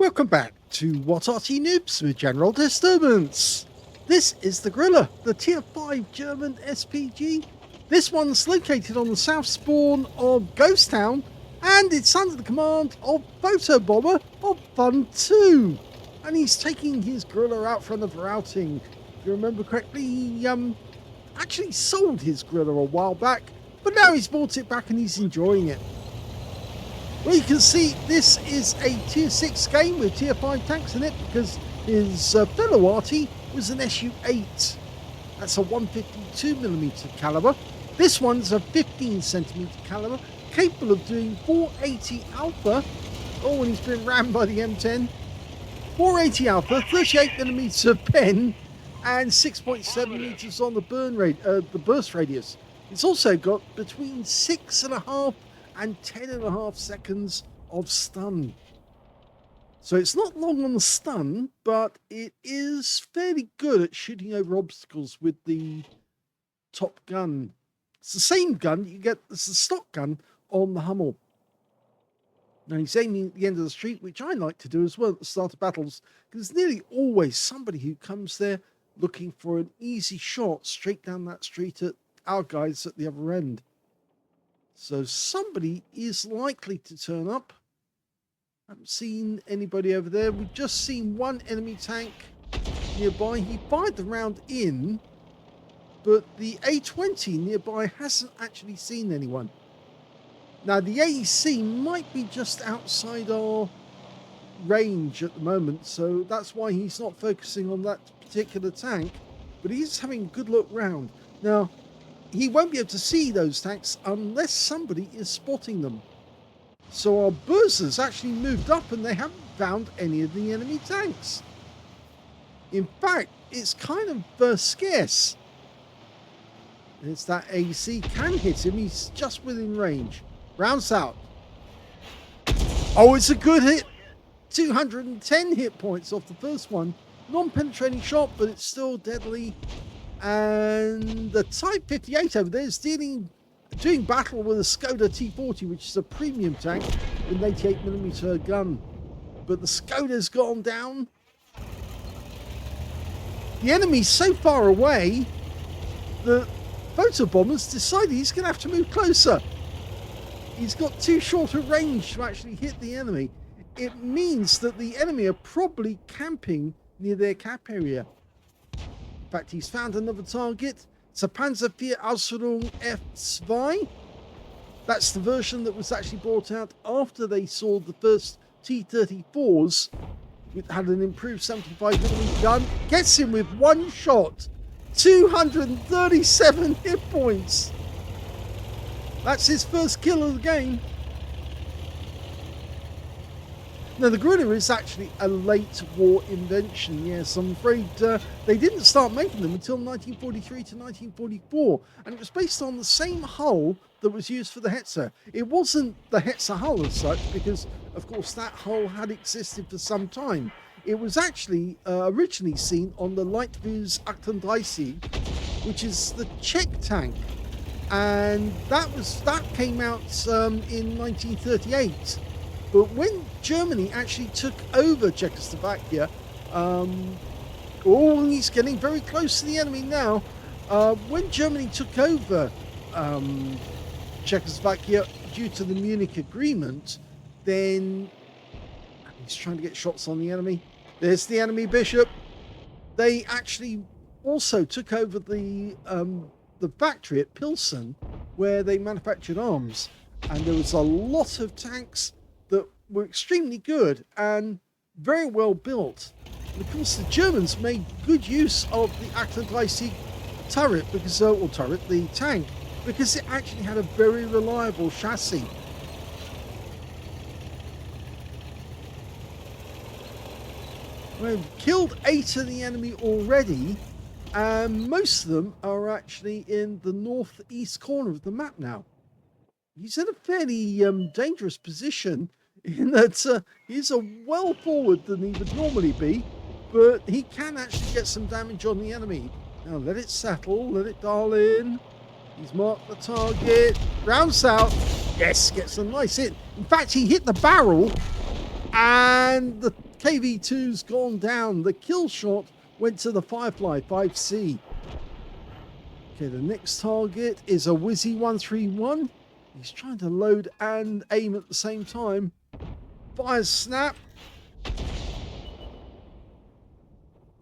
Welcome back to What Arty Noobs with General Disturbance. This is the Grille, the Tier 5 German SPG. This one's located on the south spawn of Ghost Town, and it's under the command of Photobomber of FUN2. And he's taking his Grille out for another outing. If you remember correctly, he actually sold his Grille a while back, but now he's bought it back and he's enjoying it. Well, you can see this is a Tier 6 game with Tier 5 tanks in it because his fellow Arty was an SU-8. That's a 152mm caliber. This one's a 15cm caliber, capable of doing 480 alpha. Oh, and he's been rammed by the M10. 480 alpha, 38mm pen, and 6.7 meters on the burn rate, the burst radius. It's also got between 6.5 and 10.5 seconds of stun. So it's not long on the stun, but it is fairly good at shooting over obstacles with the top gun. It's the same gun you get as the stock gun on the Hummel. Now he's aiming at the end of the street, which I like to do as well at the start of battles, because there's nearly always somebody who comes there looking for an easy shot straight down that street at our guys at the other end. So somebody is likely to turn up. I haven't seen anybody over there. We've just seen one enemy tank nearby. He fired the round in, but the A20 nearby hasn't actually seen anyone. Now the AEC might be just outside our range at the moment, so that's why he's not focusing on that particular tank, but he's having a good look round. Now, he won't be able to see those tanks unless somebody is spotting them. So our bursars actually moved up and they haven't found any of the enemy tanks. In fact, it's kind of scarce. It's that AC can hit him. He's just within range. Rounds out. Oh, it's a good hit. 210 hit points off the first one. Non-penetrating shot, but it's still deadly. And the Type 58 over there is doing battle with a Skoda T40, which is a premium tank with an 88mm gun. But the Skoda's gone down. The enemy's so far away that Photobomber's decided he's going to have to move closer. He's got too short a range to actually hit the enemy. It means that the enemy are probably camping near their cap area. In fact, he's found another target. It's a Panzer IV Ausführung F2. That's the version that was actually brought out after they saw the first T-34s. It had an improved 75mm gun. Gets him with one shot. 237 hit points. That's his first kill of the game. Now, the Grille is actually a late war invention. Yes, I'm afraid they didn't start making them until 1943 to 1944. And it was based on the same hull that was used for the Hetzer. It wasn't the Hetzer hull as such, because, of course, that hull had existed for some time. It was actually originally seen on the Leichtwiz 38, which is the Czech tank. And that came out in 1938. But when Germany actually took over Czechoslovakia, he's getting very close to the enemy now. When Germany took over Czechoslovakia due to the Munich Agreement, then he's trying to get shots on the enemy. There's the enemy bishop. They actually also took over the factory at Pilsen, where they manufactured arms, and there was a lot of tanks that were extremely good and very well built. And of course, the Germans made good use of the 38 turret, because the tank, because it actually had a very reliable chassis. We've killed 8 of the enemy already, and most of them are actually in the northeast corner of the map now. He's in a fairly dangerous position, in that he's a well forward than he would normally be, but he can actually get some damage on the enemy. Now let it settle, let it dial in. He's marked the target, rounds out, yes, gets a nice hit. In fact, he hit the barrel, and the KV2's gone down. The kill shot went to the Firefly 5C. Okay, the next target is a Wizzy 131. He's trying to load and aim at the same time. Fires snap.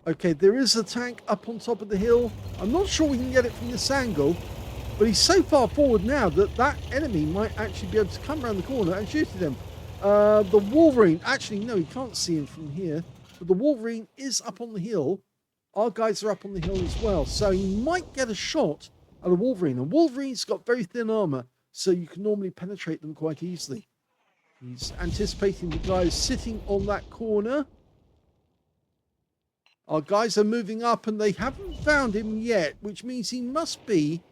Okay, there is a tank up on top of the hill. I'm not sure we can get it from this angle, but he's so far forward now that that enemy might actually be able to come around the corner and shoot at him. The Wolverine, actually, no, he can't see him from here, but the Wolverine is up on the hill. Our guys are up on the hill as well, so he might get a shot at a Wolverine. And Wolverine's got very thin armor, so you can normally penetrate them quite easily. He's anticipating the guys sitting on that corner. Our guys are moving up and they haven't found him yet, which means he must be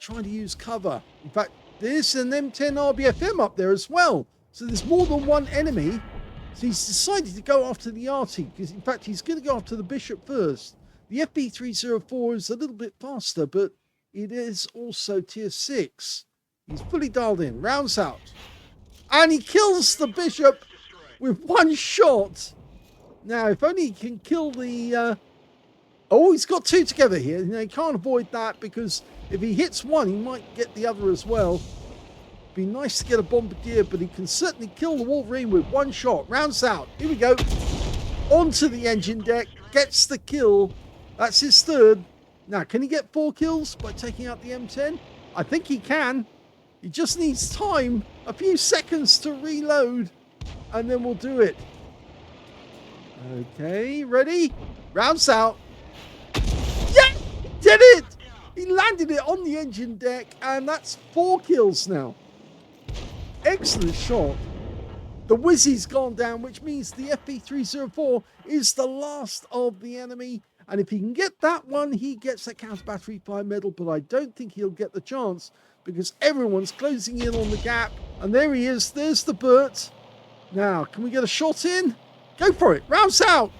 trying to use cover. In fact, there's an M10 RBFM up there as well. So there's more than one enemy. So he's decided to go after the Arty, because in fact he's going to go after the Bishop first. The FB304 is a little bit faster, but it is also tier 6. He's fully dialed in, rounds out. And he kills the Bishop with one shot. Now, if only he can kill the... Oh, he's got two together here. You know, he can't avoid that, because if he hits one, he might get the other as well. Be nice to get a Bombardier, but he can certainly kill the Wolverine with one shot. Rounds out. Here we go. Onto the engine deck. Gets the kill. That's his third. Now, can he get 4 kills by taking out the M10? I think he can. He just needs time. A few seconds to reload. And then we'll do it. Okay, ready? Rounds out. Yeah! He did it! He landed it on the engine deck. And that's 4 kills now. Excellent shot. The Wizzy's gone down, which means the FB304 is the last of the enemy. And if he can get that one, he gets that counter battery fire medal. But I don't think he'll get the chance, because everyone's closing in on the gap. And there he is. There's the Burt. Now, can we get a shot in? Go for it. Rounds out.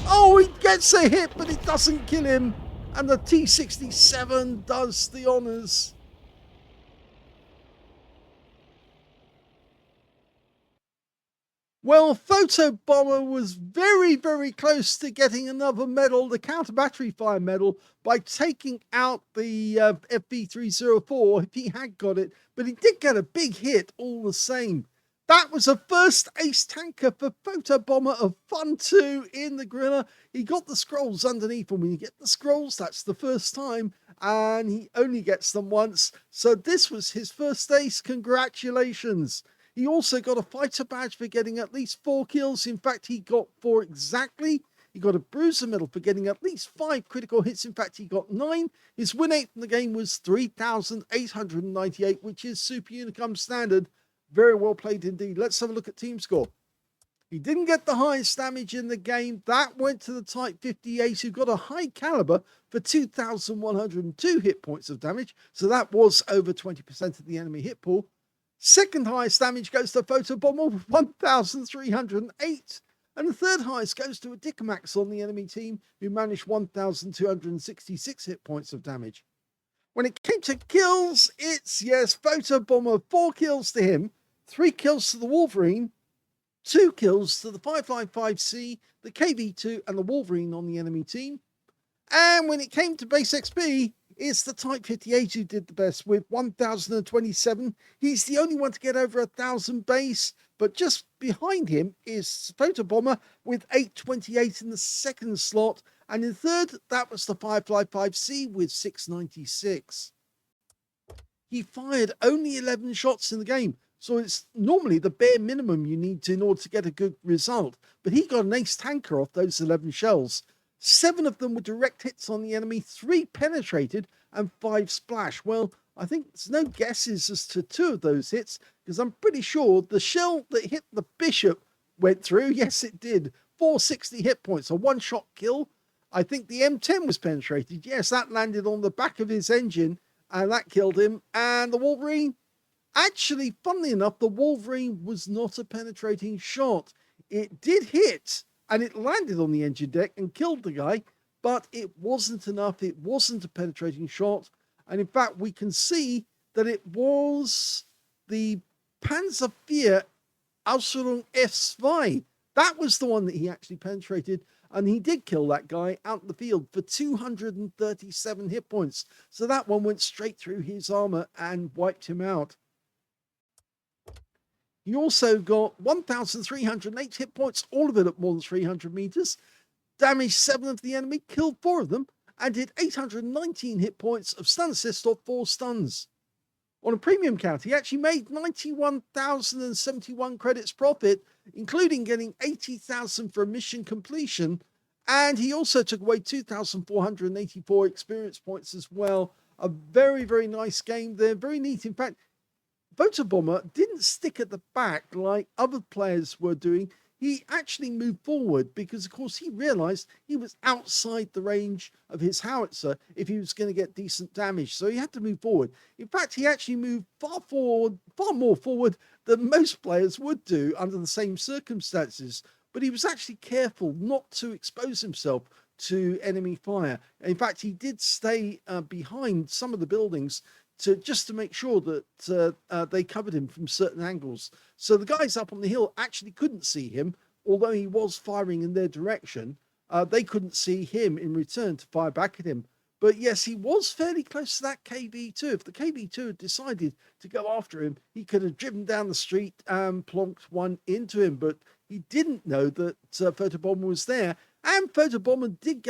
Oh, he gets a hit, but it doesn't kill him. And the T67 does the honors. Well, Photobomber was very, very close to getting another medal, the counter battery fire medal, by taking out the FB304 if he had got it. But he did get a big hit all the same. That was a first ace tanker for Photobomber of FUN2 in the Grille. He got the scrolls underneath, and when you get the scrolls, that's the first time, and he only gets them once. So this was his first ace. Congratulations. He also got a fighter badge for getting at least 4 kills. In fact, he got 4 exactly. He got a bruiser medal for getting at least 5 critical hits. In fact, he got 9. His win rate in the game was 3,898, which is super unicum standard. Very well played indeed. Let's have a look at team score. He didn't get the highest damage in the game. That went to the Type 58, who got a high caliber for 2,102 hit points of damage. So that was over 20% of the enemy hit pool. Second highest damage goes to Photobomber with 1,308. And the third highest goes to a Dicamax on the enemy team, who managed 1,266 hit points of damage. When it came to kills, it's, yes, Photobomber, 4 kills to him, 3 kills to the Wolverine, 2 kills to the Firefly 5C, the KV2, and the Wolverine on the enemy team. And when it came to base XP, it's the Type 58 who did the best with 1,027. He's the only one to get over 1,000 base, but just behind him is Photobomber with 828 in the second slot. And in third, that was the Firefly 5C with 696. He fired only 11 shots in the game, so it's normally the bare minimum you need to in order to get a good result. But he got an ace tanker off those 11 shells. 7 of them were direct hits on the enemy, 3 penetrated, and 5 splash. Well, I think there's no guesses as to 2 of those hits, because I'm pretty sure the shell that hit the Bishop went through. Yes, it did. 460 hit points, a one-shot kill. I think the M10 was penetrated. Yes, that landed on the back of his engine, and that killed him. And the Wolverine, actually, funnily enough, the Wolverine was not a penetrating shot. It did hit, and it landed on the engine deck and killed the guy, but it wasn't enough. It wasn't a penetrating shot. And in fact, we can see that it was the Panzer IV Ausführung F2 That was the one that he actually penetrated, and he did kill that guy out in the field for 237 hit points. So that one went straight through his armor and wiped him out. He also got 1,308 hit points, all of it at more than 300 meters, damaged 7 of the enemy, killed 4 of them, and did 819 hit points of stun assist or 4 stuns. On a premium count, he actually made 91,071 credits profit, including getting 80,000 for mission completion, and he also took away 2,484 experience points as well. A very, very nice game there, very neat. In fact, Photobomber didn't stick at the back like other players were doing. He actually moved forward because, of course, he realized he was outside the range of his howitzer if he was going to get decent damage. So he had to move forward. In fact, he actually moved far more forward than most players would do under the same circumstances. But he was actually careful not to expose himself to enemy fire. In fact, he did stay behind some of the buildings just to make sure that they covered him from certain angles. So the guys up on the hill actually couldn't see him, although he was firing in their direction. They couldn't see him in return to fire back at him. But yes, he was fairly close to that KV2. If the KV2 had decided to go after him, he could have driven down the street and plonked one into him. But he didn't know that Photobomber was there. And Photobomber did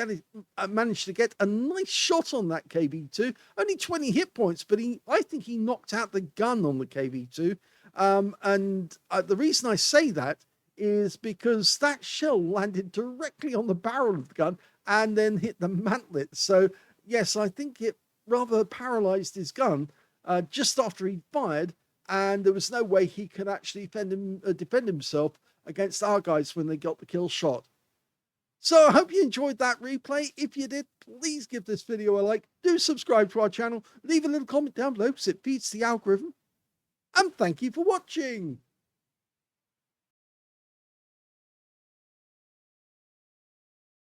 manage to get a nice shot on that KV2. Only 20 hit points, but I think he knocked out the gun on the KV2. The reason I say that is because that shell landed directly on the barrel of the gun and then hit the mantlet. So, yes, I think it rather paralyzed his gun just after he fired, and there was no way he could actually defend himself against our guys when they got the kill shot. So I hope you enjoyed that replay. If you did, please give this video a like. Do subscribe to our channel. Leave a little comment down below because it feeds the algorithm. And thank you for watching.